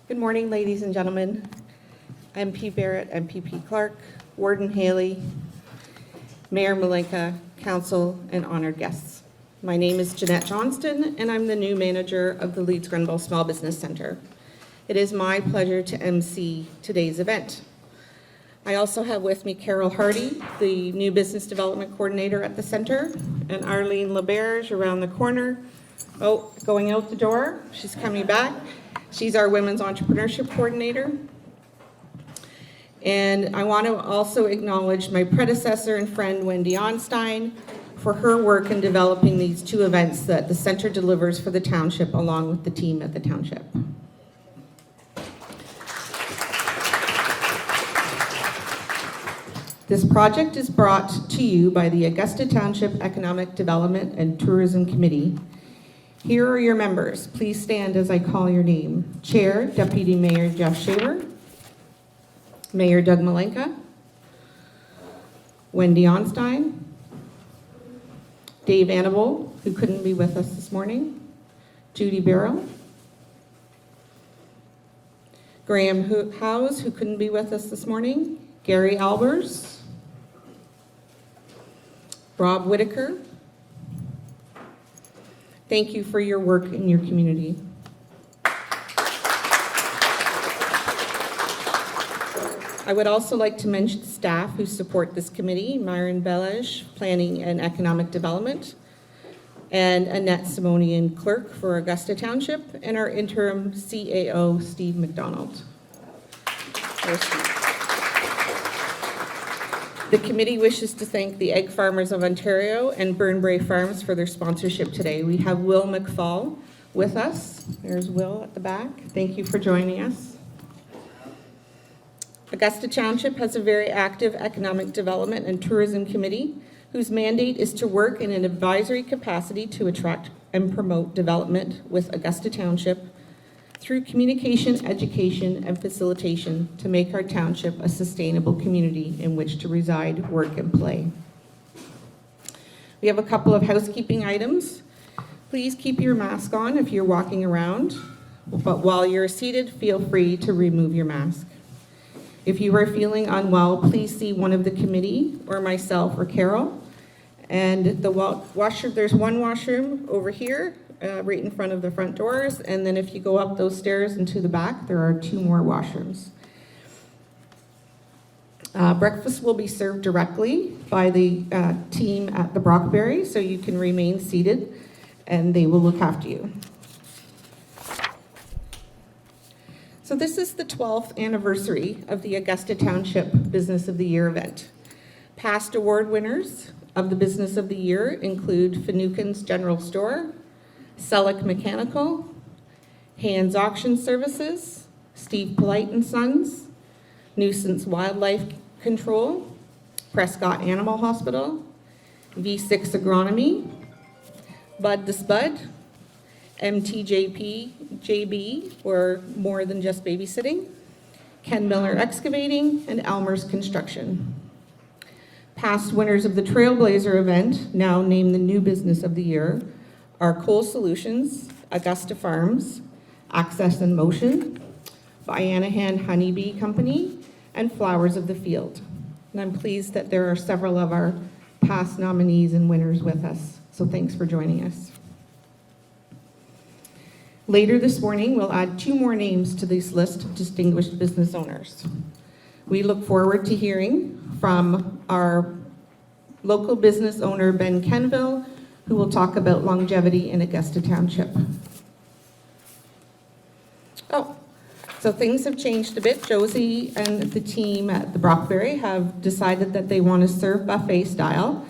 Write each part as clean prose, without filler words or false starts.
Good morning, ladies and gentlemen. MP Barrett, MPP Clark, Warden Haley, Mayor Malenka, Council, and honored guests. My name is Jeanette Johnston, and I'm the new manager of the Leeds Grenville Small Business Center. It is my pleasure to MC today's event. I also have with me Carol Hardy, the new business development coordinator at the center, and Arlene LeBerge around the corner. Oh, going out the door. She's coming back. She's our women's entrepreneurship coordinator. And I want to also acknowledge my predecessor and friend, Wendy Onstein, for her work in developing these two events that the center delivers for the township along with the team at the township. This project is brought to you by the Augusta Township Economic Development and Tourism Committee. Here are your members. Please stand as I call your name. Chair, Deputy Mayor Jeff Shaver, Mayor Doug Malenka, Wendy Onstein, Dave Annable, who couldn't be with us this morning, Judy Barrow, Graham Howes, who couldn't be with us this morning, Gary Albers, Rob Whitaker. Thank you for your work in your community. I would also like to mention staff who support this committee: Myron Belage, Planning and Economic Development, and Annette Simonian, Clerk for Augusta Township, and our interim CAO, Steve McDonald. The committee wishes to thank the Egg Farmers of Ontario and Burnbrae Farms for their sponsorship today. We have Will McFall with us. There's Will at the back. Thank you for joining us. Augusta Township has a very active economic development and tourism committee whose mandate is to work in an advisory capacity to attract and promote development with Augusta Township through communication, education, and facilitation to make our township a sustainable community in which to reside, work, and play. We have a couple of housekeeping items. Please keep your mask on if you're walking around, but while you're seated, feel free to remove your mask. If you are feeling unwell, please see one of the committee or myself or Carol. And there's one washroom over here, right in front of the front doors, and then if you go up those stairs and to the back, there are 2 more washrooms. Breakfast will be served directly by the team at the Brockberry, so you can remain seated and they will look after you. So this is the 12th anniversary of the Augusta Township Business of the Year event. Past award winners of the Business of the Year include Finucane's General Store, Selleck Mechanical, Hands Auction Services, Steve Polite and Sons, Nuisance Wildlife Control, Prescott Animal Hospital, V6 Agronomy, Bud the Spud, MTJB, or More Than Just Babysitting, Ken Miller Excavating, and Elmer's Construction. Past winners of the Trailblazer event, now named the New Business of the Year, are Coal Solutions, Augusta Farms, Access and Motion, Byanahan Honeybee Company, and Flowers of the Field. And I'm pleased that there are several of our past nominees and winners with us, so thanks for joining us. Later this morning, we'll add 2 more names to this list of distinguished business owners. We look forward to hearing from our local business owner, Ben Kenville, who will talk about longevity in Augusta Township. Oh, so things have changed a bit. Josie and the team at the Brockberry have decided that they want to serve buffet style.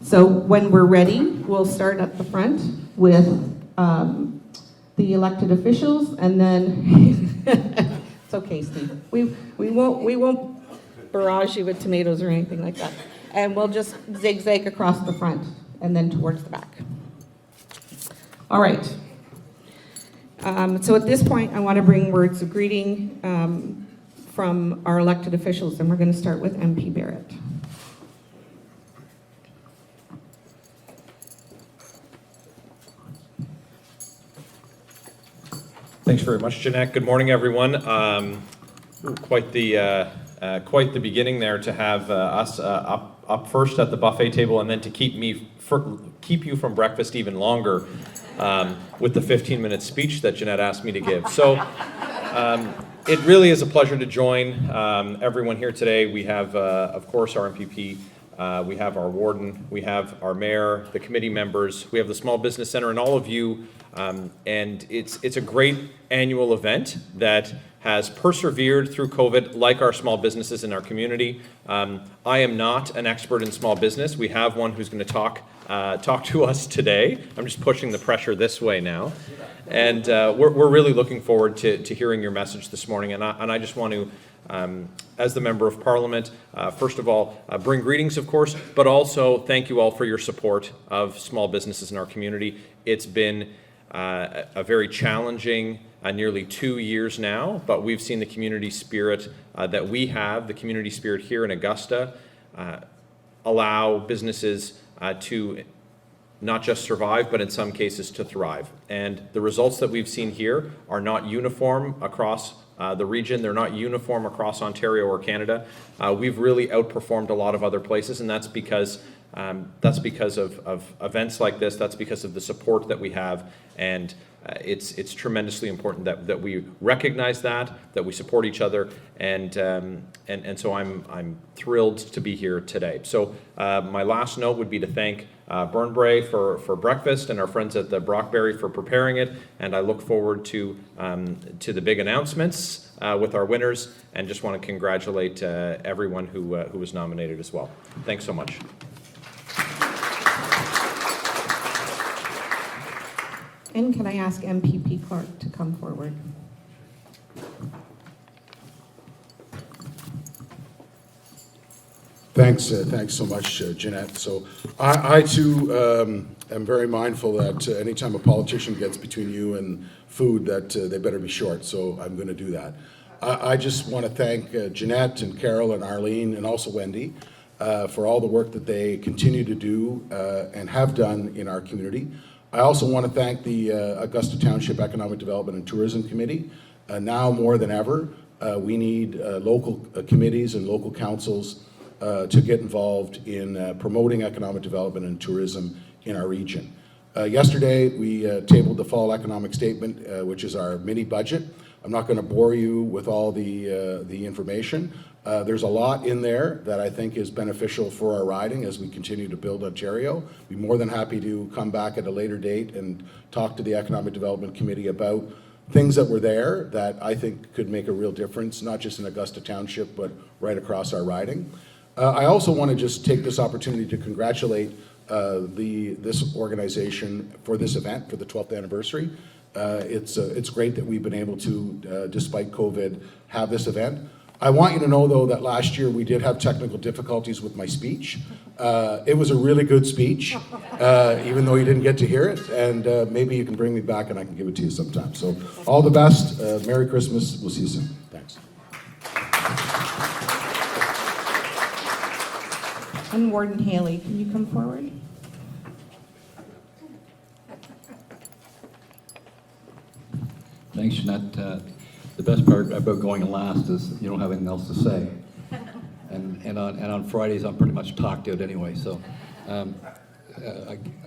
So when we're ready, we'll start at the front with the elected officials, and then it's okay, Steve. We won't barrage you with tomatoes or anything like that, and we'll just zigzag across the front and then towards the back. All right. So at this point, I want to bring words of greeting from our elected officials, and we're going to start with MP Barrett. Thanks very much, Jeanette. Good morning, everyone. Quite the beginning there to have us up first at the buffet table, and then to keep you from breakfast even longer with the 15-minute speech that Jeanette asked me to give. So it really is a pleasure to join everyone here today. We have, of course, our MPP. We have our warden, we have our mayor, the committee members, we have the Small Business Center, and all of you. And it's a great annual event that has persevered through COVID, like our small businesses in our community. I am not an expert in small business. We have one who's going to talk to us today. I'm just pushing the pressure this way now. And we're really looking forward to hearing your message this morning. And I just want to, as the Member of Parliament, first of all, bring greetings, of course, but also thank you all for your support of small businesses in our community. It's been a very challenging nearly 2 years now, but we've seen the community spirit that we have, the community spirit here in Augusta, allow businesses to not just survive, but in some cases to thrive. And the results that we've seen here are not uniform across the region. They're not uniform across Ontario or Canada. We've really outperformed a lot of other places, and that's because of events like this. That's because of the support that we have, and it's tremendously important that we recognize that we support each other, and so I'm thrilled to be here today. So my last note would be to thank Burnbrae for breakfast and our friends at the Brockberry for preparing it, and I look forward to the big announcements with our winners, and just want to congratulate everyone who was nominated as well. Thanks so much. And can I ask MPP Clark to come forward? Thanks so much, Jeanette. So I too am very mindful that anytime a politician gets between you and food, that they better be short. So I'm going to do that. I just want to thank Jeanette and Carol and Arlene and also Wendy for all the work that they continue to do and have done in our community. I also want to thank the Augusta Township Economic Development and Tourism Committee. Now more than ever, we need local committees and local councils to get involved in promoting economic development and tourism in our region. Yesterday, we tabled the fall economic statement, which is our mini budget. I'm not going to bore you with all the information. There's a lot in there that I think is beneficial for our riding as we continue to build Ontario. Be more than happy to come back at a later date and talk to the Economic Development Committee about things that were there that I think could make a real difference, not just in Augusta Township, but right across our riding. I also want to just take this opportunity to congratulate this organization for this event, for the 12th anniversary. It's great that we've been able to, despite COVID, have this event. I want you to know, though, that last year we did have technical difficulties with my speech. It was a really good speech, even though you didn't get to hear it, and maybe you can bring me back and I can give it to you sometime. So all the best. Merry Christmas. We'll see you soon. Thanks. And Warden Haley, can you come forward? Thanks, Jeanette. The best part about going last is you don't have anything else to say. And on Fridays, I'm pretty much talked out anyway. So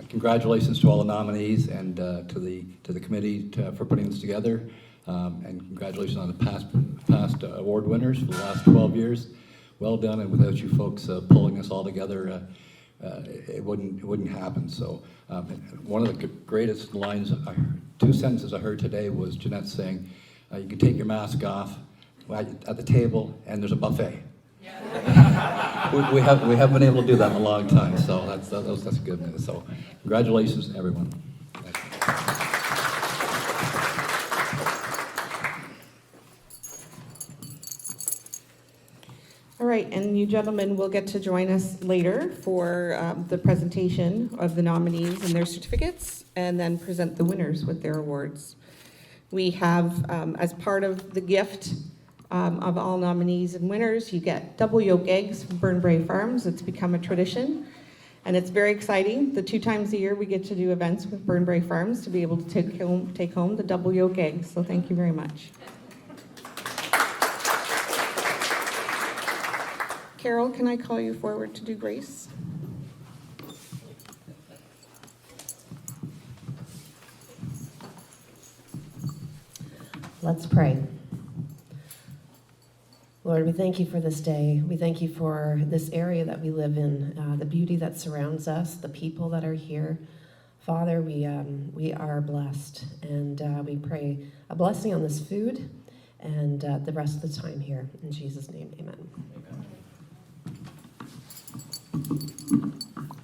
congratulations to all the nominees and to the committee for putting this together. And congratulations on the past award winners for the last 12 years. Well done, and without you folks pulling this all together, it wouldn't happen. So one of the greatest lines, two sentences I heard today was Jeanette saying, you can take your mask off at the table, and there's a buffet. Yeah. we haven't been able to do that in a long time, so that's good news. So congratulations, everyone. All right, and you gentlemen will get to join us later for the presentation of the nominees and their certificates, and then present the winners with their awards. We have, as part of the gift of all nominees and winners, you get double yolk eggs from Burnbrae Farms. It's become a tradition. And it's very exciting. The 2 times a year we get to do events with Burnbrae Farms to be able to take home the double yolk eggs. So thank you very much. Carol, can I call you forward to do grace? Let's pray. Lord, we thank you for this day. We thank you for this area that we live in, the beauty that surrounds us, the people that are here. Father, we are blessed, and we pray a blessing on this food and the rest of the time here. In Jesus' name, amen.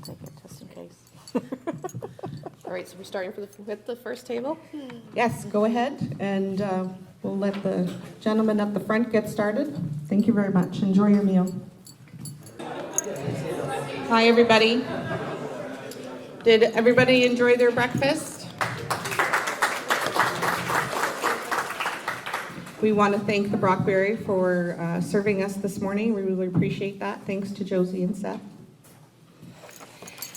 Take it just in case. All right, so we're starting with the first table. Yes, go ahead, and we'll let the gentleman at the front get started. Thank you very much. Enjoy your meal. Hi, everybody. Did everybody enjoy their breakfast? We want to thank the Brockberry for serving us this morning. We really appreciate that. Thanks to Josie and Seth.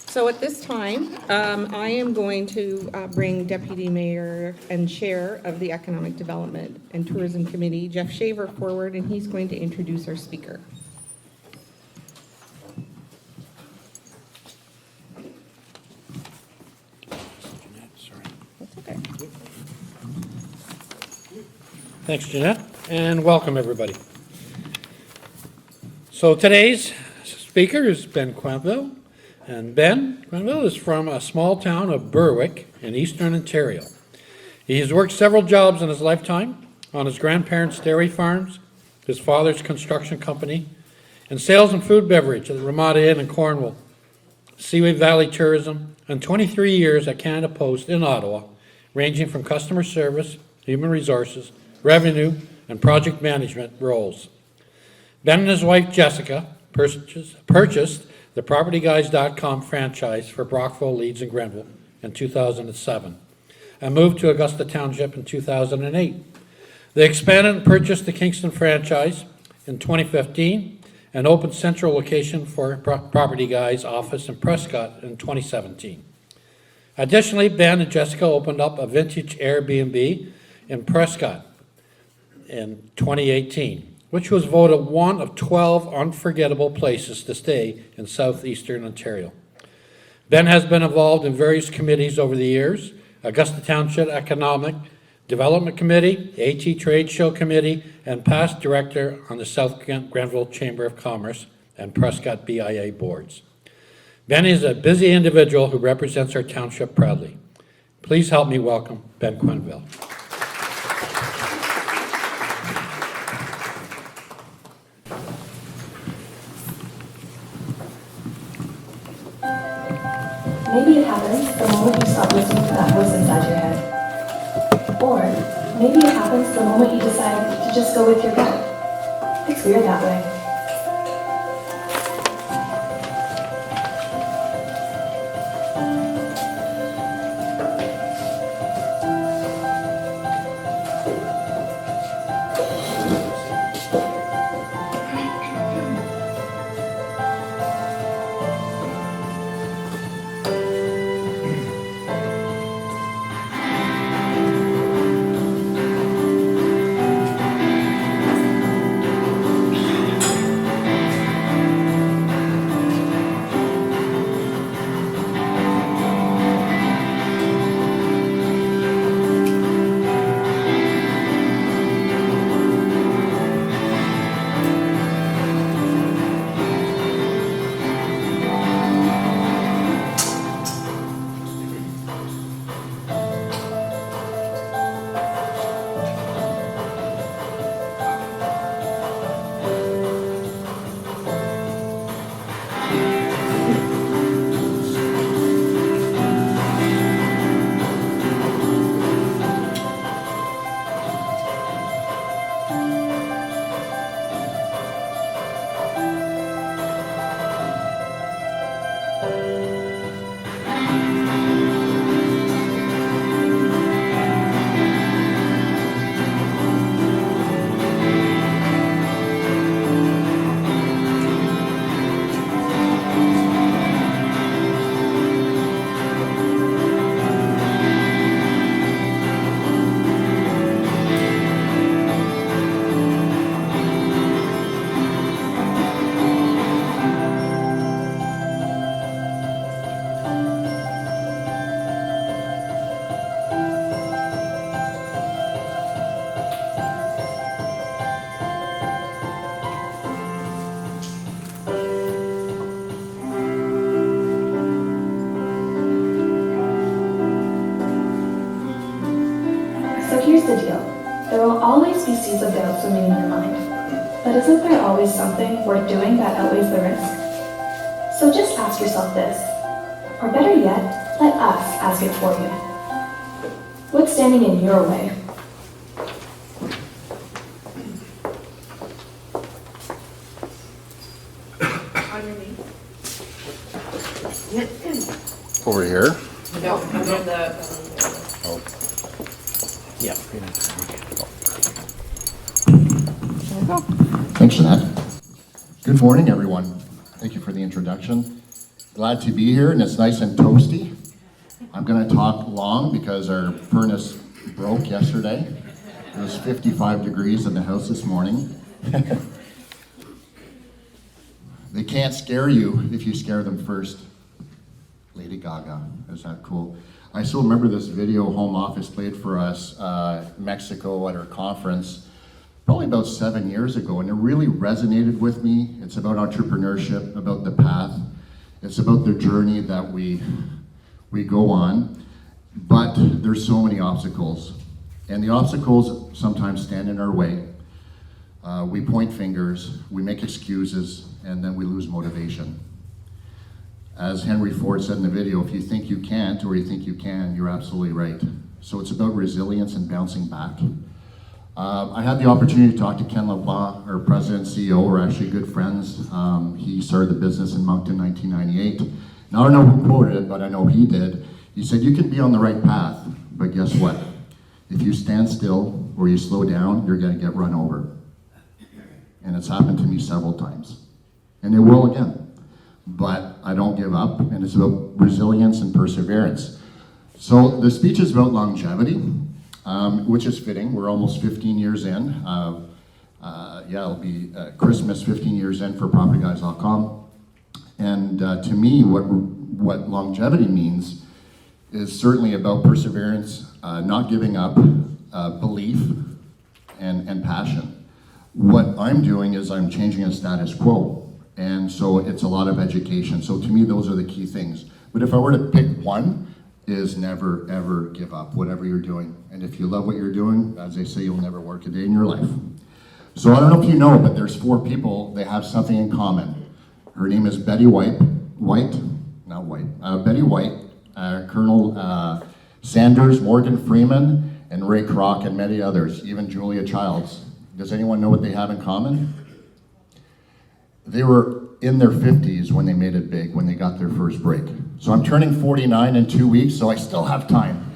So at this time, I am going to bring Deputy Mayor and Chair of the Economic Development and Tourism Committee, Jeff Shaver, forward, and he's going to introduce our speaker. That's okay. Thanks, Jeanette, and welcome, everybody. So today's speaker is Ben Quenville, and Ben Quenville is from a small town of Berwick in eastern Ontario. He has worked several jobs in his lifetime, on his grandparents' dairy farms, his father's construction company, and sales and food beverage at the Ramada Inn in Cornwall, Seaway Valley Tourism, and 23 years at Canada Post in Ottawa, ranging from customer service, human resources, revenue, and project management roles. Ben and his wife Jessica purchased the PropertyGuys.com franchise for Brockville, Leeds, and Grenville in 2007 and moved to Augusta Township in 2008. They expanded and purchased the Kingston franchise in 2015 and opened central location for Property Guys office in Prescott in 2017. Additionally, Ben and Jessica opened up a vintage Airbnb in Prescott in 2018, which was voted one of 12 unforgettable places to stay in southeastern Ontario. Ben has been involved in various committees over the years: Augusta Township Economic Development Committee, AT Trade Show Committee, and past director on the South Grenville Chamber of Commerce and Prescott BIA boards. Ben is a busy individual who represents our township proudly. Please help me welcome Ben Quenville. Maybe it happens the moment you stop listening to that voice inside your head. Or maybe it happens the moment you decide to just go with your gut. It's weird that way. always be seeds of doubt swimming in your mind. But isn't there always something worth doing that outweighs the risk? So just ask yourself this, or better yet, let us ask it for you. What's standing in your way? Over here. Thanks, Jeanette. Good morning, everyone. Thank you for the introduction. Glad to be here, and it's nice and toasty. I'm going to talk long because our furnace broke yesterday. It was 55 degrees in the house this morning. They can't scare you if you scare them first. Lady Gaga, is that cool? I still remember this video Home Office played for us, Mexico at our conference, probably about 7 years ago, and it really resonated with me. It's about entrepreneurship, about the path. It's about the journey that we go on, but there's so many obstacles, and the obstacles sometimes stand in our way. We point fingers, we make excuses, and then we lose motivation. As Henry Ford said in the video, if you think you can't or you think you can, you're absolutely right. So it's about resilience and bouncing back. I had the opportunity to talk to Ken LeBlanc, our president and CEO. We're actually good friends. He started the business in Moncton 1998. Now I don't know who quoted it, but I know he did. He said, you can be on the right path, but guess what? If you stand still or you slow down, you're gonna get run over. And it's happened to me several times. And it will again. But I don't give up, and it's about resilience and perseverance. So the speech is about longevity, which is fitting. We're almost 15 years in. It'll be Christmas 15 years in for propertyguys.com. And to me, what longevity means is certainly about perseverance, not giving up, belief, and passion. What I'm doing is I'm changing a status quo. And so it's a lot of education. So to me, those are the key things. But if I were to pick one, is never, ever give up, whatever you're doing. And if you love what you're doing, as they say, you'll never work a day in your life. So I don't know if you know, but there's 4 people, they have something in common. Her name is Betty White, Colonel Sanders, Morgan Freeman, and Ray Kroc, and many others, even Julia Childs. Does anyone know what they have in common? They were in their 50s when they made it big, when they got their first break. So I'm turning 49 in 2 weeks, so I still have time.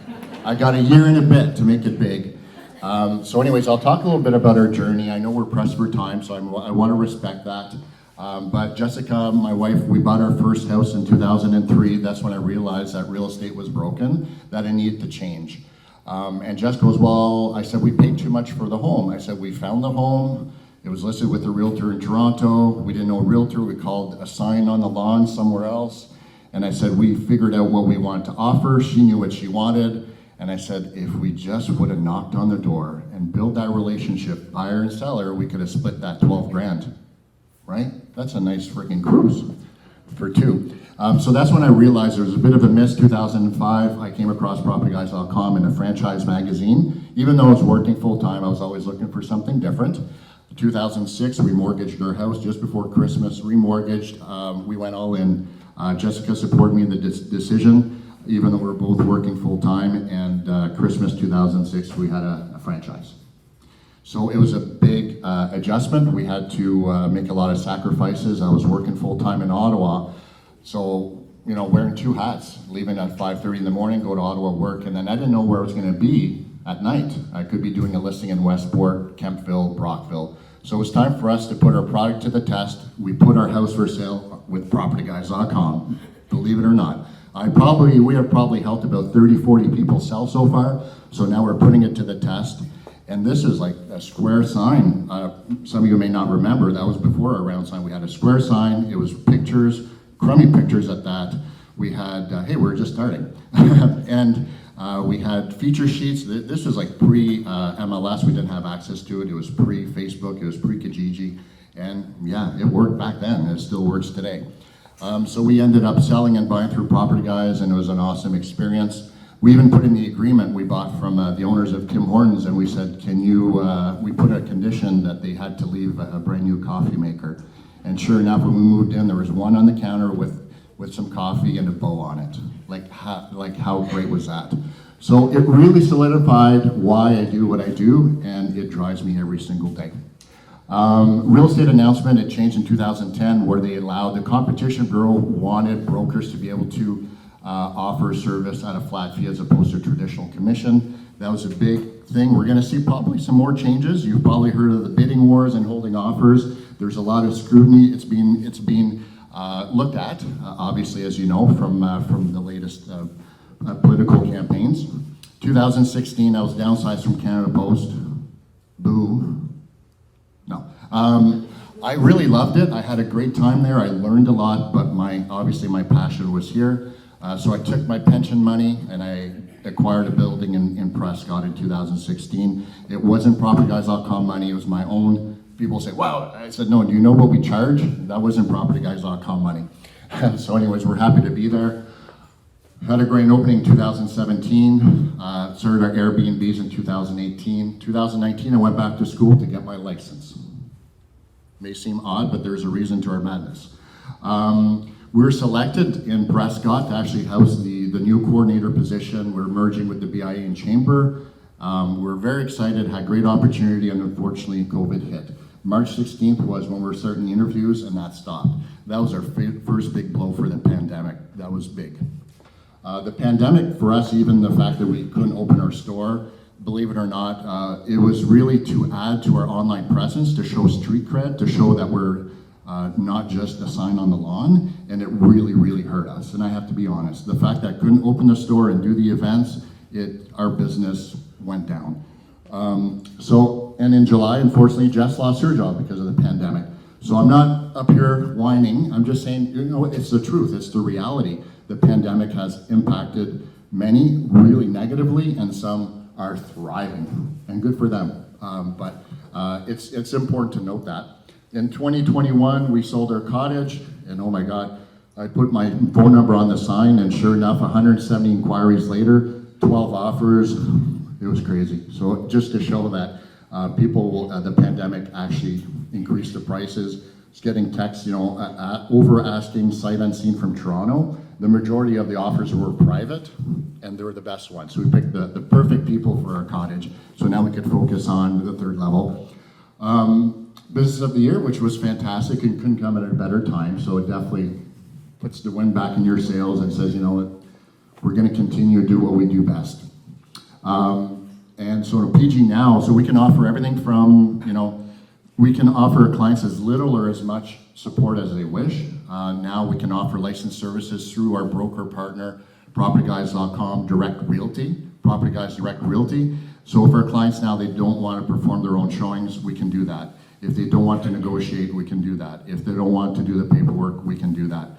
I got a year and a bit to make it big. So anyways, I'll talk a little bit about our journey. I know we're pressed for time, so I want to respect that. But Jessica, my wife, we bought our first house in 2003. That's when I realized that real estate was broken, that it needed to change. And Jess goes, well, I said, we paid too much for the home. I said, we found the home. It was listed with a realtor in Toronto. We didn't know a realtor. We called a sign on the lawn somewhere else. And I said, we figured out what we wanted to offer. She knew what she wanted. And I said, if we just would have knocked on the door and built that relationship, buyer and seller, we could have split that 12 grand, right? That's a nice freaking cruise for 2. So that's when I realized there was a bit of a miss. 2005, I came across propertyguys.com in a franchise magazine. Even though I was working full time, I was always looking for something different. 2006, we mortgaged our house just before Christmas, remortgaged. We went all in. Jessica supported me in the decision, even though we were both working full time. And Christmas 2006, we had a franchise. So it was a big adjustment. We had to make a lot of sacrifices. I was working full time in Ottawa. So, you know, wearing 2 hats, leaving at 5:30 in the morning, go to Ottawa, work, and then I didn't know where I was going to be at night. I could be doing a listing in Westport, Kempville, Brockville. So it was time for us to put our product to the test. We put our house for sale with propertyguys.com, believe it or not. We have probably helped about 30, 40 people sell so far. So now we're putting it to the test. And this is like a square sign. Some of you may not remember, that was before our round sign. We had a square sign. It was pictures, crummy pictures at that. We had, hey, we're just starting. And we had feature sheets. This was like pre-MLS. We didn't have access to it. It was pre-Facebook. It was pre-Kijiji. And yeah, it worked back then. It still works today. So we ended up selling and buying through Property Guys, and it was an awesome experience. We even put in the agreement we bought from the owners of Tim Hortons, and we said, can you, we put a condition that they had to leave a brand new coffee maker. And sure enough, when we moved in, there was one on the counter with some coffee and a bow on it. Like how great was that? So it really solidified why I do what I do, and it drives me every single day. Real estate announcement, it changed in 2010 where they allowed, the Competition Bureau wanted brokers to be able to offer service at a flat fee as opposed to traditional commission. That was a big thing. We're gonna see probably some more changes. You've probably heard of the bidding wars and holding offers. There's a lot of scrutiny. It's being looked at, obviously, as you know, from the latest political campaigns. 2016, I was downsized from Canada Post. Boo. No. I really loved it. I had a great time there. I learned a lot, but obviously my passion was here. So I took my pension money and I acquired a building in Prescott in 2016. It wasn't propertyguys.com money. It was my own. People say, wow. I said, no, do you know what we charge? That wasn't propertyguys.com money. So anyways, we're happy to be there. Had a grand opening in 2017. Started our Airbnbs in 2018. 2019, I went back to school to get my license. May seem odd, but there's a reason to our madness. We were selected in Prescott to actually house the new coordinator position. We're merging with the BIA and Chamber. We're very excited, had great opportunity, and unfortunately COVID hit. March 16th was when we were starting the interviews, and that stopped. That was our first big blow for the pandemic. That was big. The pandemic, for us, even the fact that we couldn't open our store, believe it or not, it was really to add to our online presence, to show street cred, to show that we're not just a sign on the lawn, and it really, really hurt us. And I have to be honest, the fact that I couldn't open the store and do the events, our business went down. And in July, unfortunately, Jess lost her job because of the pandemic. So I'm not up here whining, I'm just saying, you know, it's the truth, it's the reality. The pandemic has impacted many really negatively, and some are thriving, and good for them. But it's important to note that. In 2021, we sold our cottage, and oh my God, I put my phone number on the sign, and sure enough, 170 inquiries later, 12 offers. It was crazy. So just to show that the pandemic actually increased the prices. It's getting texts, you know, over asking sight unseen from Toronto. The majority of the offers were private, and they were the best ones. So we picked the perfect people for our cottage. So now we could focus on the third level. Business of the year, which was fantastic and couldn't come at a better time. So it definitely puts the wind back in your sails and says, you know what, we're going to continue to do what we do best. And so PG Now, so we can offer everything from, you know, we can offer clients as little or as much support as they wish. Now we can offer licensed services through our broker partner, propertyguys.com Direct Realty, Property Guys Direct Realty. So if our clients now, they don't want to perform their own showings, we can do that. If they don't want to negotiate, we can do that. If they don't want to do the paperwork, we can do that.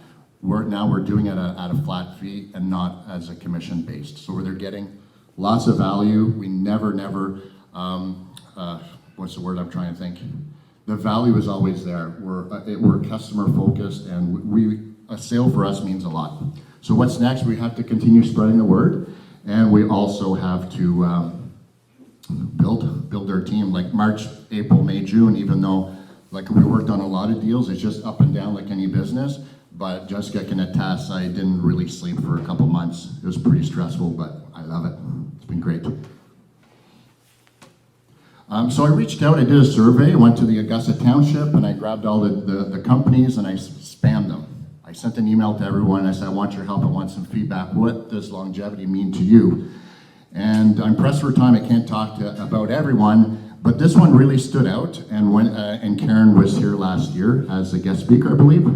We're doing it at a flat fee and not as a commission based. So where they're getting lots of value. We never, what's the word I'm trying to think? The value is always there. We're customer focused, and a sale for us means a lot. So what's next? We have to continue spreading the word, and we also have to build our team. Like March, April, May, June, even though like we worked on a lot of deals, it's just up and down like any business. But Jessica can attest, I didn't really sleep for a couple months. It was pretty stressful, but I love it. It's been great. So I reached out, I did a survey, I went to the Augusta Township, and I grabbed all the companies and I spammed them. I sent an email to everyone, I said, I want your help, I want some feedback. What does longevity mean to you? And I'm pressed for time, I can't talk about everyone, but this one really stood out, and Karen was here last year as a guest speaker, I believe.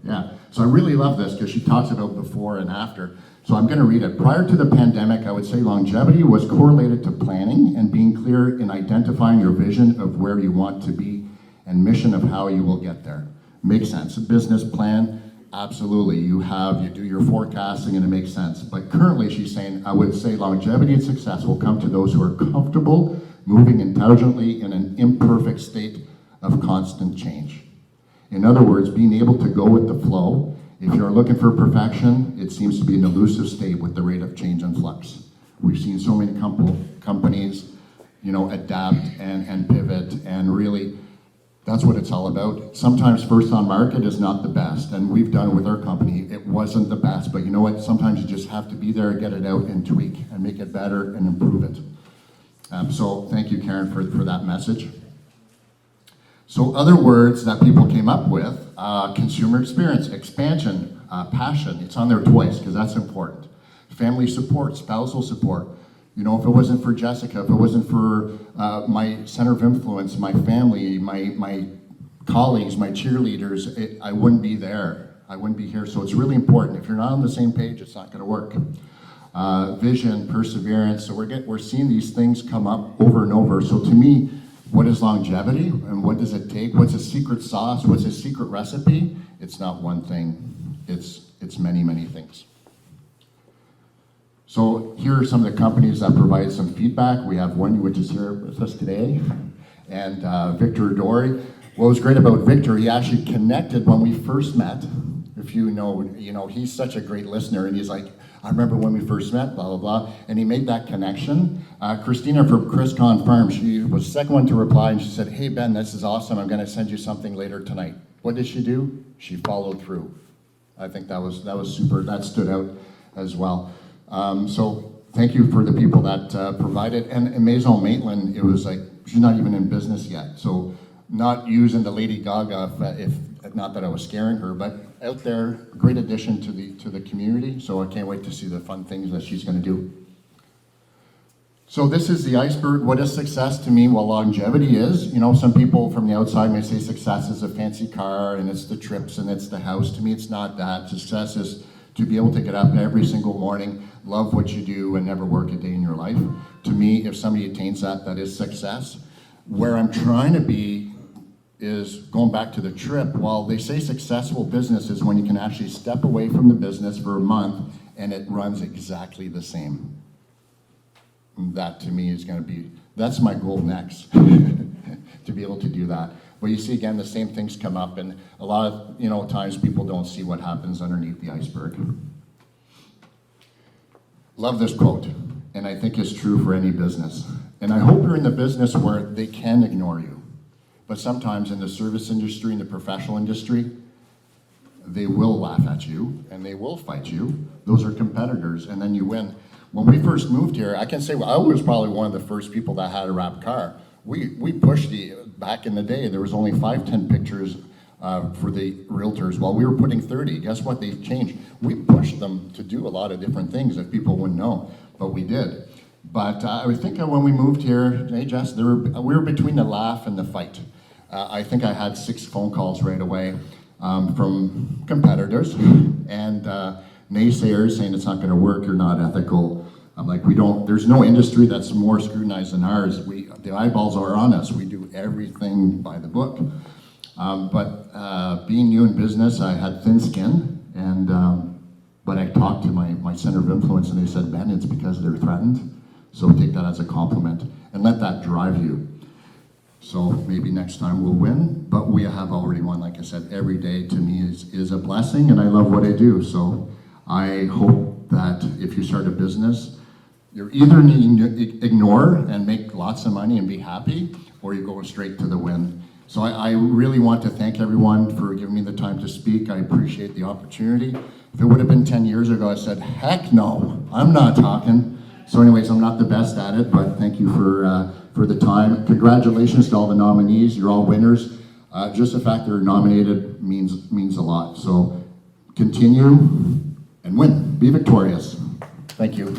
Yeah, so I really love this because she talks about before and after. So I'm going to read it. Prior to the pandemic, I would say longevity was correlated to planning and being clear in identifying your vision of where you want to be and mission of how you will get there. Makes sense. A business plan, absolutely. You do your forecasting and it makes sense. But currently she's saying, I would say longevity and success will come to those who are comfortable moving intelligently in an imperfect state of constant change. In other words, being able to go with the flow. If you're looking for perfection, it seems to be an elusive state with the rate of change and flux. We've seen so many companies, adapt and pivot, and really, that's what it's all about. Sometimes first on market is not the best, and we've done it with our company. It wasn't the best, but you know what? Sometimes you just have to be there, get it out, and tweak, and make it better, and improve it. So thank you, Karen, for that message. So other words that people came up with, consumer experience, expansion, passion. It's on there twice, because that's important. Family support, spousal support. If it wasn't for Jessica, if it wasn't for my center of influence, my family, my colleagues, my cheerleaders, I wouldn't be there. I wouldn't be here. So it's really important. If you're not on the same page, it's not going to work. Vision, perseverance. So we're seeing these things come up over and over. So to me, what is longevity and what does it take? What's a secret sauce? What's a secret recipe? It's not one thing. It's many, many things. So here are some of the companies that provide some feedback. We have one which is here with us today, and Victor Dory. What was great about Victor, he actually connected when we first met. If you know, he's such a great listener, and he's like, I remember when we first met, blah, blah, blah, and he made that connection. Christina from Criscon Farm, she was the second one to reply, and she said, hey, Ben, this is awesome. I'm gonna send you something later tonight. What did she do? She followed through. I think that was super, that stood out as well. So thank you for the people that provided. And Maison Maitland, it was like, she's not even in business yet. So not using the Lady Gaga, if not that I was scaring her, but out there, great addition to the community. So I can't wait to see the fun things that she's gonna do. So this is the iceberg. What is success to me? Well, longevity is, some people from the outside may say success is a fancy car and it's the trips and it's the house. To me, it's not that. Success is to be able to get up every single morning, love what you do, and never work a day in your life. To me, if somebody attains that, that is success. Where I'm trying to be is going back to the trip. While they say successful business is when you can actually step away from the business for a month and it runs exactly the same. That to me is that's my goal next, to be able to do that. But you see, again, the same things come up, and a lot of times people don't see what happens underneath the iceberg. Love this quote, and I think it's true for any business. And I hope you're in the business where they can ignore you. But sometimes in the service industry, in the professional industry, they will laugh at you, and they will fight you. Those are competitors, and then you win. When we first moved here, I can say I was probably one of the first people that had a wrapped car. We pushed back in the day, there was only 5-10 pictures for the realtors. While we were putting 30, guess what? They've changed. We pushed them to do a lot of different things that people wouldn't know, but we did. But I think when we moved here, hey Jess, we were between the laugh and the fight. I think I had 6 phone calls right away from competitors and naysayers saying it's not going to work, you're not ethical. I'm like, there's no industry that's more scrutinized than ours. The eyeballs are on us. We do everything by the book. But being new in business, I had thin skin, but I talked to my center of influence, and they said, Ben, it's because they're threatened. So take that as a compliment and let that drive you. So maybe next time we'll win, but we have already won. Like I said, every day to me is a blessing, and I love what I do. So I hope that if you start a business, you're either needing to ignore and make lots of money and be happy, or you go straight to the win. So I really want to thank everyone for giving me the time to speak. I appreciate the opportunity. If it would have been 10 years ago, I said, heck no, I'm not talking. So anyways, I'm not the best at it, but thank you for the time. Congratulations to all the nominees. You're all winners. Just the fact they're nominated means a lot. So continue and win. Be victorious. Thank you.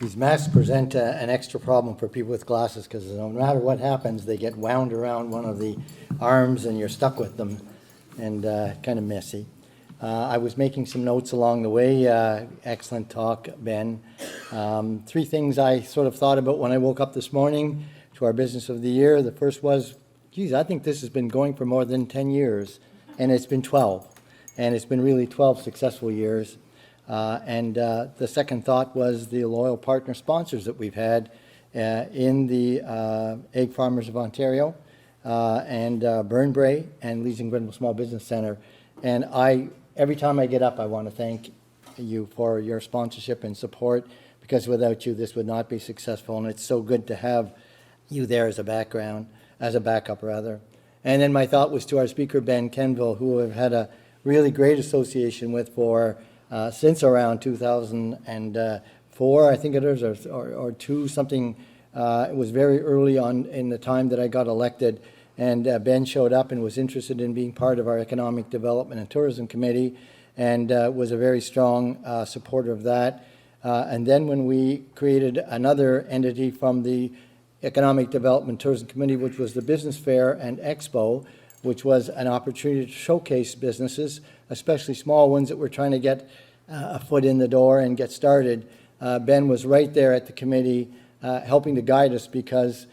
These masks present an extra problem for people with glasses because no matter what happens, they get wound around one of the arms and you're stuck with them, and kind of messy. I was making some notes along the way. Excellent talk, Ben. 3 things I sort of thought about when I woke up this morning to our business of the year. The first was, geez, I think this has been going for more than 10 years, and it's been 12. And it's been really 12 successful years. The second thought was the loyal partner sponsors that we've had in the Egg Farmers of Ontario and Burnbrae and Leasing Grenville Small Business Center. And every time I get up, I want to thank you for your sponsorship and support, because without you, this would not be successful. And it's so good to have you there as a backup rather. And then my thought was to our speaker, Ben Kenville, who I've had a really great association with for since around 2004, I think it is, or two, something. It was very early on in the time that I got elected, and Ben showed up and was interested in being part of our Economic Development and Tourism Committee, and was a very strong supporter of that. And then when we created another entity from the Economic Development Tourism Committee, which was the Business Fair and Expo, which was an opportunity to showcase businesses, especially small ones that were trying to get a foot in the door and get started. Ben was right there at the committee helping to guide us, because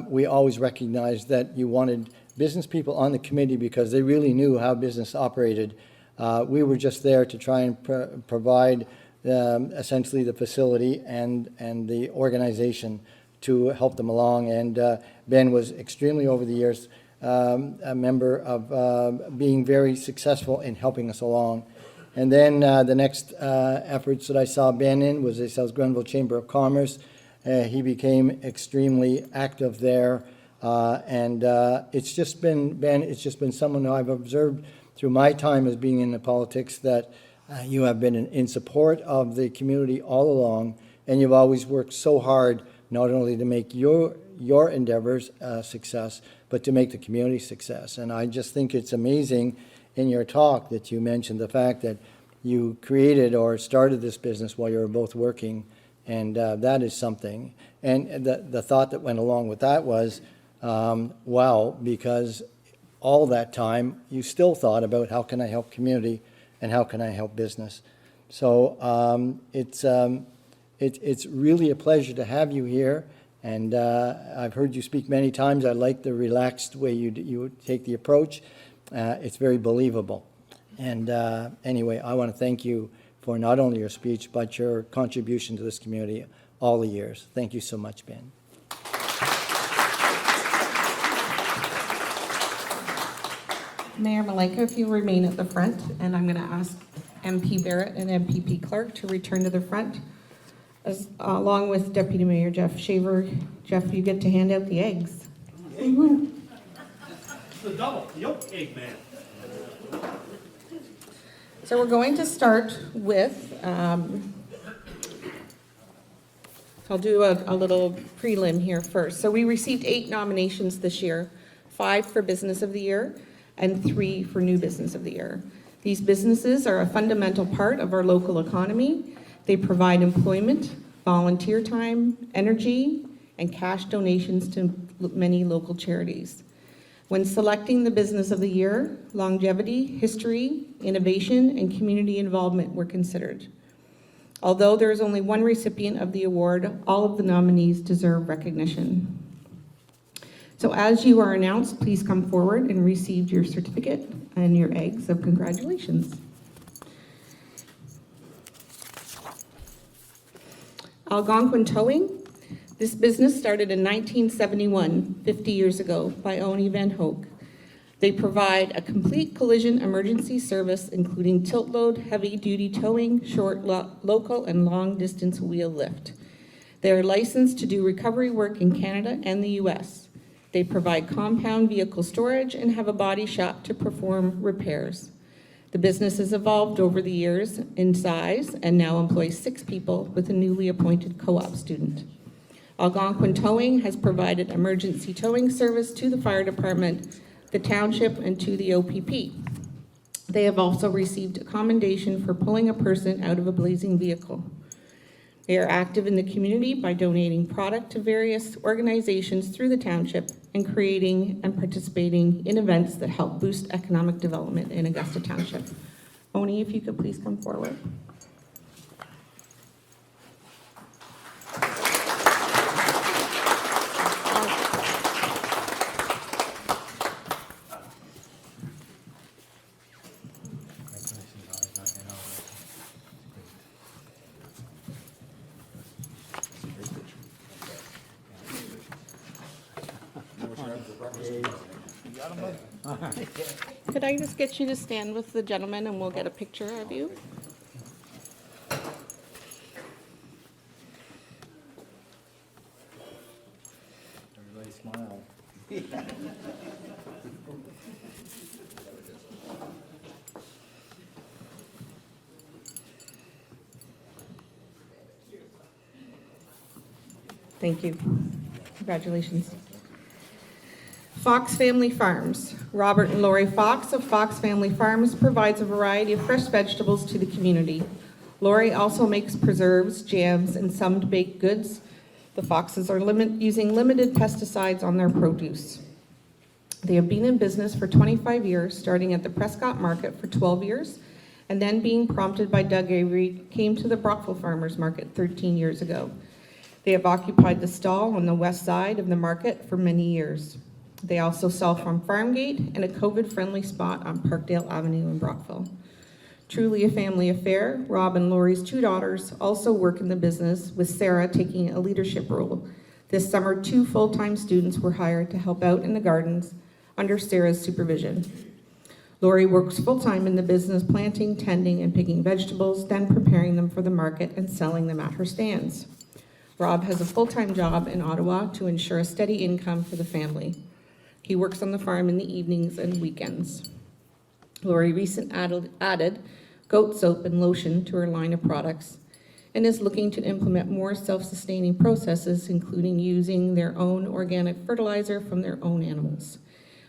we always recognized that you wanted business people on the committee because they really knew how business operated. We were just there to try and provide essentially the facility and the organization to help them along. And Ben was extremely, over the years, a member of being very successful in helping us along. And then the next efforts that I saw Ben in was the South Grenville Chamber of Commerce. He became extremely active there. It's just been, Ben, it's just been someone who I've observed through my time as being in the politics that you have been in support of the community all along, and you've always worked so hard not only to make your endeavors a success, but to make the community success. And I just think it's amazing in your talk that you mentioned the fact that you created or started this business while you were both working, and that is something. And the thought that went along with that was, wow, because all that time you still thought about how can I help community and how can I help business. So it's really a pleasure to have you here. And I've heard you speak many times. I like the relaxed way you take the approach. It's very believable. And anyway, I want to thank you for not only your speech, but your contribution to this community all the years. Thank you so much, Ben. Mayor Malenko, if you remain at the front, and I'm going to ask MP Barrett and MPP Clark to return to the front, along with Deputy Mayor Jeff Shaver. Jeff, you get to hand out the eggs. It's the double yolk egg man. So we're going to start with, I'll do a little prelim here first. So we received 8 nominations this year, 5 for Business of the Year, and 3 for New Business of the Year. These businesses are a fundamental part of our local economy. They provide employment, volunteer time, energy, and cash donations to many local charities. When selecting the Business of the Year, longevity, history, innovation, and community involvement were considered. Although there is only one recipient of the award, all of the nominees deserve recognition. So as you are announced, please come forward and receive your certificate and your eggs of congratulations. Algonquin Towing. This business started in 1971, 50 years ago, by Oni Van Hoek. They provide a complete collision emergency service, including tilt load, heavy-duty towing, short, local, and long-distance wheel lift. They are licensed to do recovery work in Canada and the U.S. They provide compound vehicle storage and have a body shop to perform repairs. The business has evolved over the years in size and now employs 6 people with a newly appointed co-op student. Algonquin Towing has provided emergency towing service to the fire department, the township, and to the OPP. They have also received a commendation for pulling a person out of a blazing vehicle. They are active in the community by donating product to various organizations through the township and creating and participating in events that help boost economic development in Augusta Township. Oni, if you could please come forward. Could I just get you to stand with the gentleman and we'll get a picture of you? Everybody smile. Thank you. Congratulations. Fox Family Farms. Robert and Lori Fox of Fox Family Farms provides a variety of fresh vegetables to the community. Lori also makes preserves, jams, and some baked goods. The Foxes are using limited pesticides on their produce. They have been in business for 25 years, starting at the Prescott Market for 12 years, and then being prompted by Doug Avery, came to the Brockville Farmers Market 13 years ago. They have occupied the stall on the west side of the market for many years. They also sell from Farmgate and a COVID-friendly spot on Parkdale Avenue in Brockville. Truly a family affair, Rob and Lori's 2 daughters also work in the business, with Sarah taking a leadership role. This summer, 2 full-time students were hired to help out in the gardens under Sarah's supervision. Lori works full-time in the business, planting, tending, and picking vegetables, then preparing them for the market and selling them at her stands. Rob has a full-time job in Ottawa to ensure a steady income for the family. He works on the farm in the evenings and weekends. Lori recently added goat soap and lotion to her line of products and is looking to implement more self-sustaining processes, including using their own organic fertilizer from their own animals.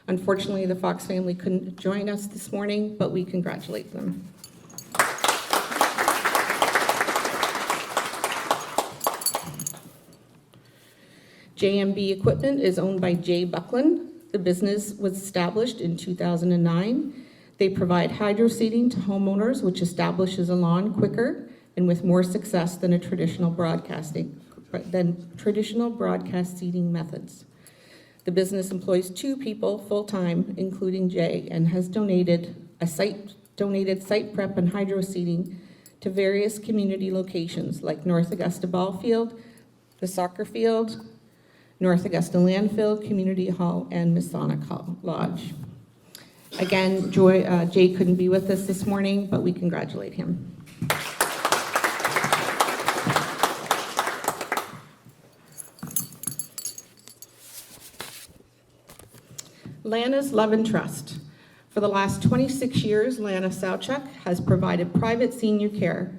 Unfortunately, the Fox family couldn't join us this morning, but we congratulate them. JMB Equipment is owned by Jay Buckland. The business was established in 2009. They provide hydro seeding to homeowners, which establishes a lawn quicker and with more success than traditional broadcast seeding methods. The business employs 2 people full-time, including Jay, and has donated site prep and hydro seeding to various community locations like North Augusta Ball Field, the soccer field, North Augusta Landfill, Community Hall, and Masonic Lodge. Again, Jay couldn't be with us this morning, but we congratulate him. Lana's Love and Trust. For the last 26 years, Lana Sauchuk has provided private senior care.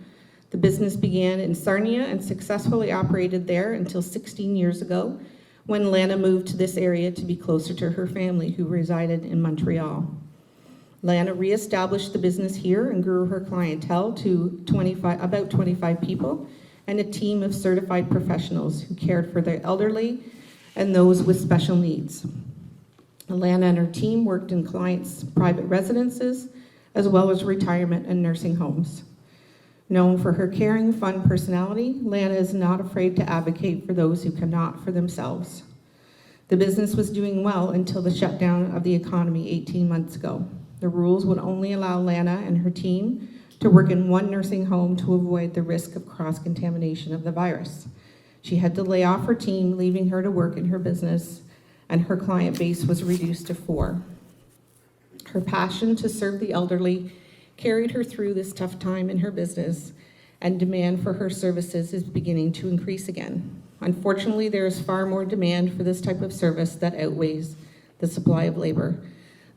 The business began in Sarnia and successfully operated there until 16 years ago, when Lana moved to this area to be closer to her family, who resided in Montreal. Lana reestablished the business here and grew her clientele to about 25 people and a team of certified professionals who cared for the elderly and those with special needs. Lana and her team worked in clients' private residences, as well as retirement and nursing homes. Known for her caring, fun personality, Lana is not afraid to advocate for those who cannot for themselves. The business was doing well until the shutdown of the economy 18 months ago. The rules would only allow Lana and her team to work in one nursing home to avoid the risk of cross-contamination of the virus. She had to lay off her team, leaving her to work in her business, and her client base was reduced to 4. Her passion to serve the elderly carried her through this tough time in her business, and demand for her services is beginning to increase again. Unfortunately, there is far more demand for this type of service that outweighs the supply of labor.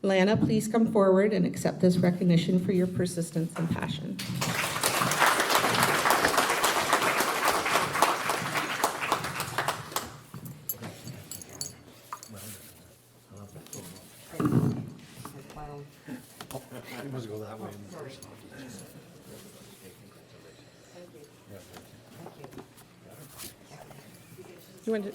Lana, please come forward and accept this recognition for your persistence and passion. You must go that way. You want to?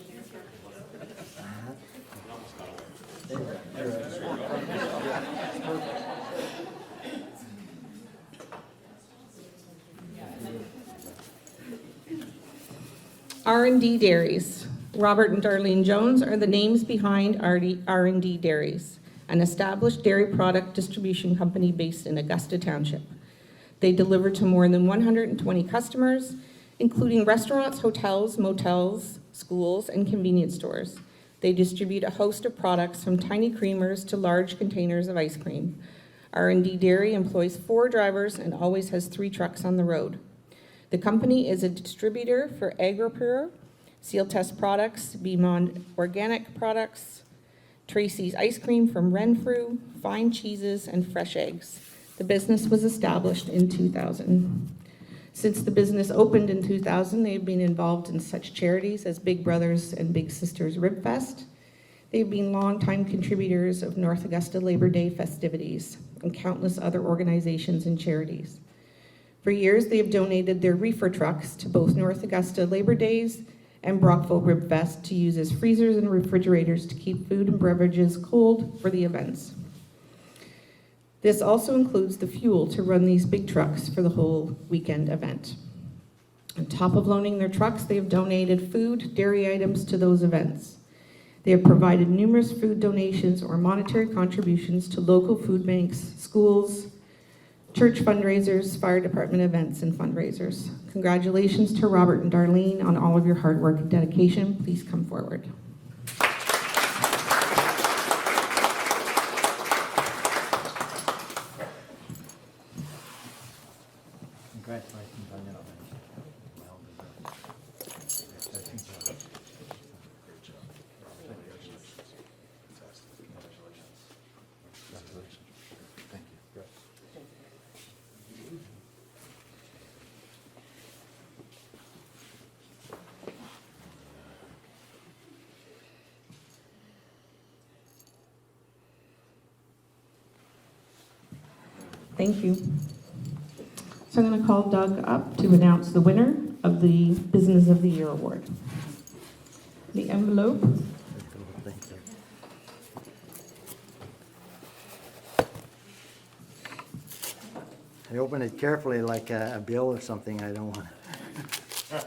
R&D Dairies. Robert and Darlene Jones are the names behind R&D Dairies, an established dairy product distribution company based in Augusta Township. They deliver to more than 120 customers, including restaurants, hotels, motels, schools, and convenience stores. They distribute a host of products from tiny creamers to large containers of ice cream. R&D Dairy employs 4 drivers and always has 3 trucks on the road. The company is a distributor for AgriPure, Seal Test Products, Beemont Organic Products, Tracy's Ice Cream from Renfrew, fine cheeses, and fresh eggs. The business was established in 2000. Since the business opened in 2000, they've been involved in such charities as Big Brothers and Big Sisters Rib Fest. They've been longtime contributors of North Augusta Labor Day festivities and countless other organizations and charities. For years, they have donated their reefer trucks to both North Augusta Labor Days and Brockville Rib Fest to use as freezers and refrigerators to keep food and beverages cold for the events. This also includes the fuel to run these big trucks for the whole weekend event. On top of loaning their trucks, they have donated food, dairy items to those events. They have provided numerous food donations or monetary contributions to local food banks, schools, church fundraisers, fire department events, and fundraisers. Congratulations to Robert and Darlene on all of your hard work and dedication. Please come forward. Congratulations on your Thank you. So I'm going to call Doug up to announce the winner of the Business of the Year Award. The envelope. Thank you. I open it carefully like a bill or something. I don't want I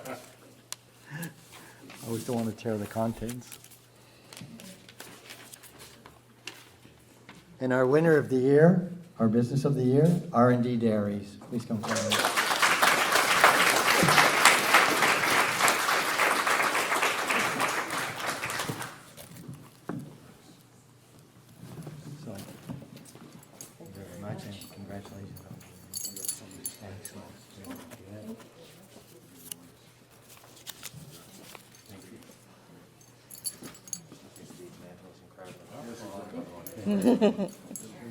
always don't want to tear the contents. And our winner of the year, our Business of the Year, R&D Dairies. Please come forward. So, thank you very much and congratulations. Excellent.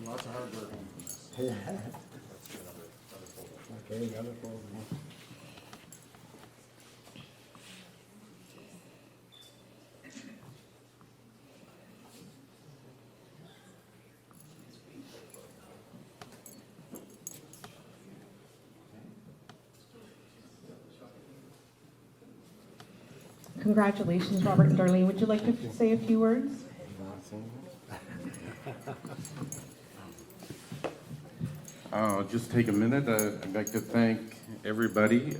Lots of hard work. Okay, got it. Congratulations, Robert and Darlene. Would you like to say a few words? I'll just take a minute. I'd like to thank everybody.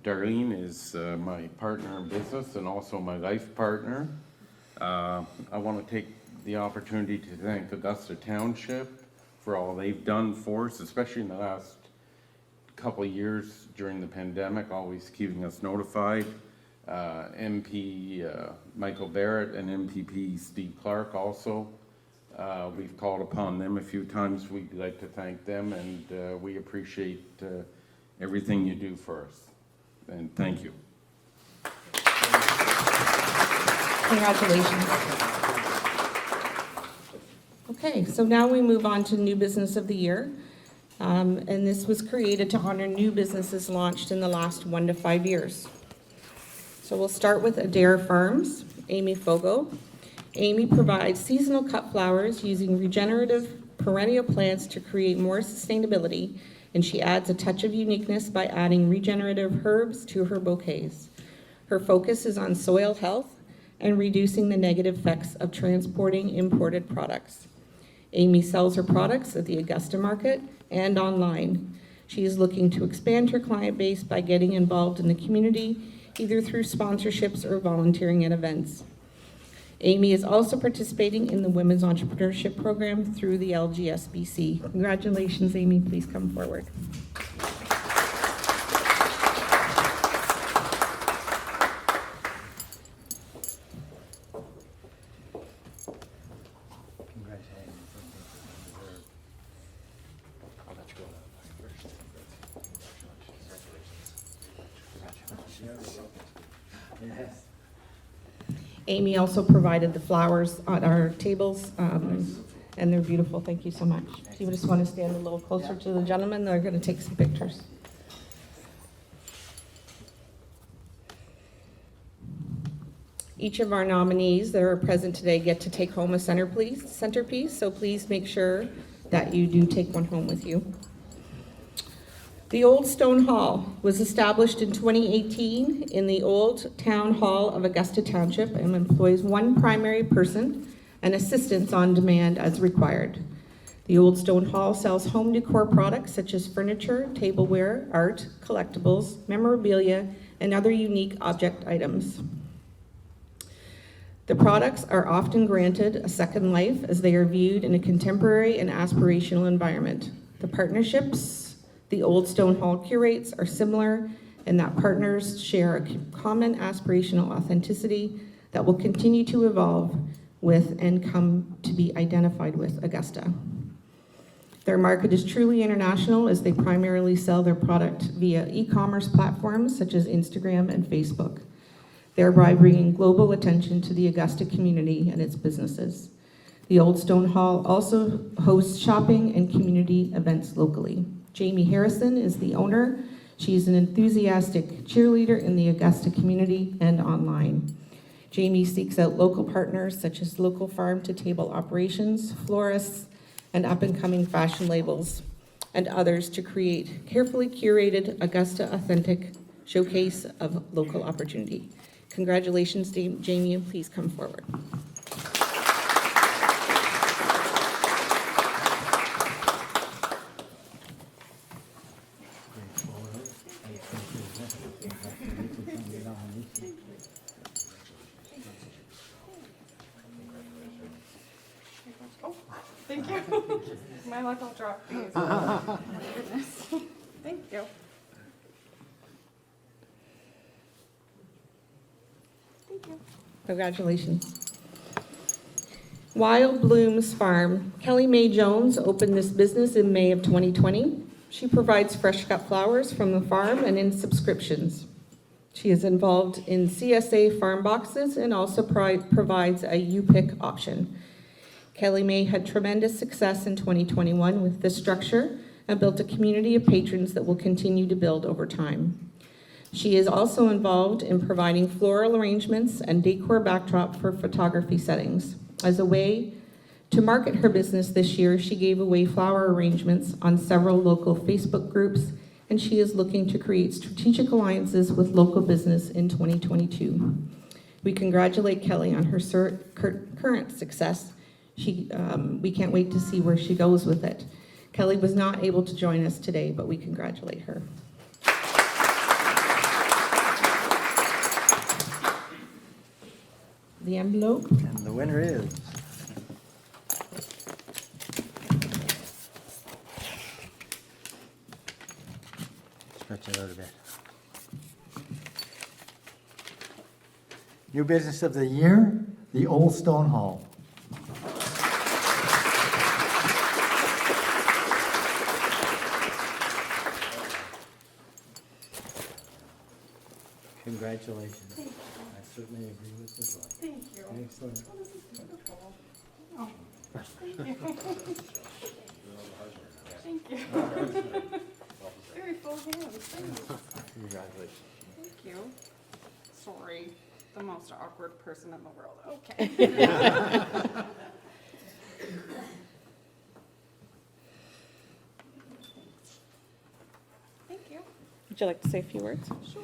Darlene is my partner in business and also my life partner. I want to take the opportunity to thank Augusta Township for all they've done for us, especially in the last couple of years during the pandemic, always keeping us notified. MP Michael Barrett and MPP Steve Clark also. We've called upon them a few times. We'd like to thank them, and we appreciate everything you do for us. And thank you. Congratulations. Okay, so now we move on to New Business of the Year. And this was created to honor new businesses launched in the last 1 to 5 years. So we'll start with Adair Farms, Amy Fogo. Amy provides seasonal cut flowers using regenerative perennial plants to create more sustainability, and she adds a touch of uniqueness by adding regenerative herbs to her bouquets. Her focus is on soil health and reducing the negative effects of transporting imported products. Amy sells her products at the Augusta Market and online. She is looking to expand her client base by getting involved in the community, either through sponsorships or volunteering at events. Amy is also participating in the Women's Entrepreneurship Program through the LGSBC. Congratulations, Amy. Please come forward. Yes. Amy also provided the flowers on our tables, and they're beautiful. Thank you so much. If you just want to stand a little closer to the gentleman, they're going to take some pictures. Each of our nominees that are present today get to take home a centerpiece, so please make sure that you do take one home with you. The Old Stone Hall was established in 2018 in the Old Town Hall of Augusta Township and employs one primary person and assistance on demand as required. The Old Stone Hall sells home decor products such as furniture, tableware, art, collectibles, memorabilia, and other unique object items. The products are often granted a second life as they are viewed in a contemporary and aspirational environment. The partnerships the Old Stone Hall curates are similar in that partners share a common aspirational authenticity that will continue to evolve with and come to be identified with Augusta. Their market is truly international as they primarily sell their product via e-commerce platforms such as Instagram and Facebook, thereby bringing global attention to the Augusta community and its businesses. The Old Stone Hall also hosts shopping and community events locally. Jamie Harrison is the owner. She's an enthusiastic cheerleader in the Augusta community and online. Jamie seeks out local partners such as local farm-to-table operations, florists, and up-and-coming fashion labels, and others to create carefully curated Augusta authentic showcase of local opportunity. Congratulations, Jamie, and please come forward. Oh, thank you. My luck will drop these. Oh, my goodness. Thank you. Thank you. Congratulations. Wild Blooms Farm. Kelly Mae Jones opened this business in May of 2020. She provides fresh cut flowers from the farm and in subscriptions. She is involved in CSA farm boxes and also provides a U-Pick option. Kelly Mae had tremendous success in 2021 with this structure and built a community of patrons that will continue to build over time. She is also involved in providing floral arrangements and decor backdrop for photography settings. As a way to market her business this year, she gave away flower arrangements on several local Facebook groups, and she is looking to create strategic alliances with local business in 2022. We congratulate Kelly on her current success. We can't wait to see where she goes with it. Kelly was not able to join us today, but we congratulate her. The envelope. And the winner is. Stretch it out a bit. New business of the year, the Old Stone Hall. Congratulations. I certainly agree with this one. Thank you. Excellent. Oh, this is beautiful. Oh, thank you. Thank you. Very full hands. Thank you. Congratulations. Thank you. Sorry, the most awkward person in the world. Okay. Thank you. Would you like to say a few words? Sure.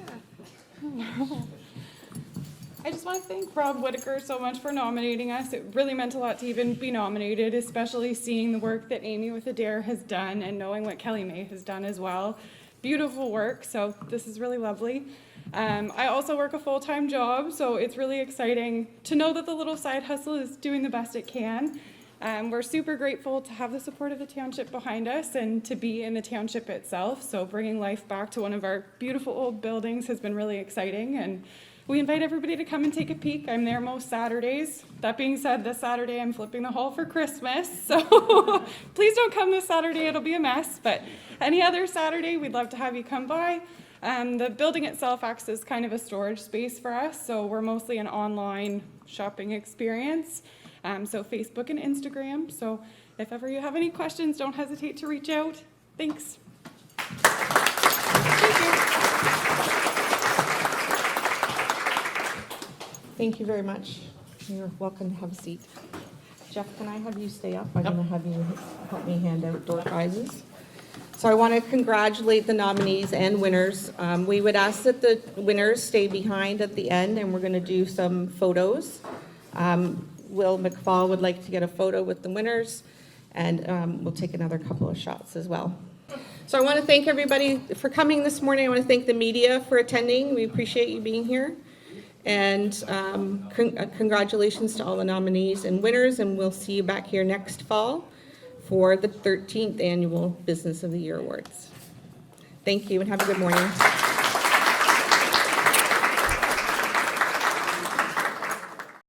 I just want to thank Rob Whitaker so much for nominating us. It really meant a lot to even be nominated, especially seeing the work that Amy with Adair has done and knowing what Kelly Mae has done as well. Beautiful work, so this is really lovely. I also work a full-time job, so it's really exciting to know that the little side hustle is doing the best it can. We're super grateful to have the support of the township behind us and to be in the township itself. So bringing life back to one of our beautiful old buildings has been really exciting. And we invite everybody to come and take a peek. I'm there most Saturdays. That being said, this Saturday I'm flipping the hall for Christmas. So please don't come this Saturday. It'll be a mess. But any other Saturday, we'd love to have you come by. The building itself acts as kind of a storage space for us, so we're mostly an online shopping experience. So Facebook and Instagram. So if ever you have any questions, don't hesitate to reach out. Thanks. Thank you. Thank you very much. You're welcome to have a seat. Jeff, can I have you stay up? I'm going to have you help me hand out door prizes. So I want to congratulate the nominees and winners. We would ask that the winners stay behind at the end, and we're going to do some photos. Will McFall would like to get a photo with the winners, and we'll take another couple of shots as well. So I want to thank everybody for coming this morning. I want to thank the media for attending. We appreciate you being here. And congratulations to all the nominees and winners, and we'll see you back here next fall for the 13th Annual Business of the Year Awards. Thank you, and have a good morning.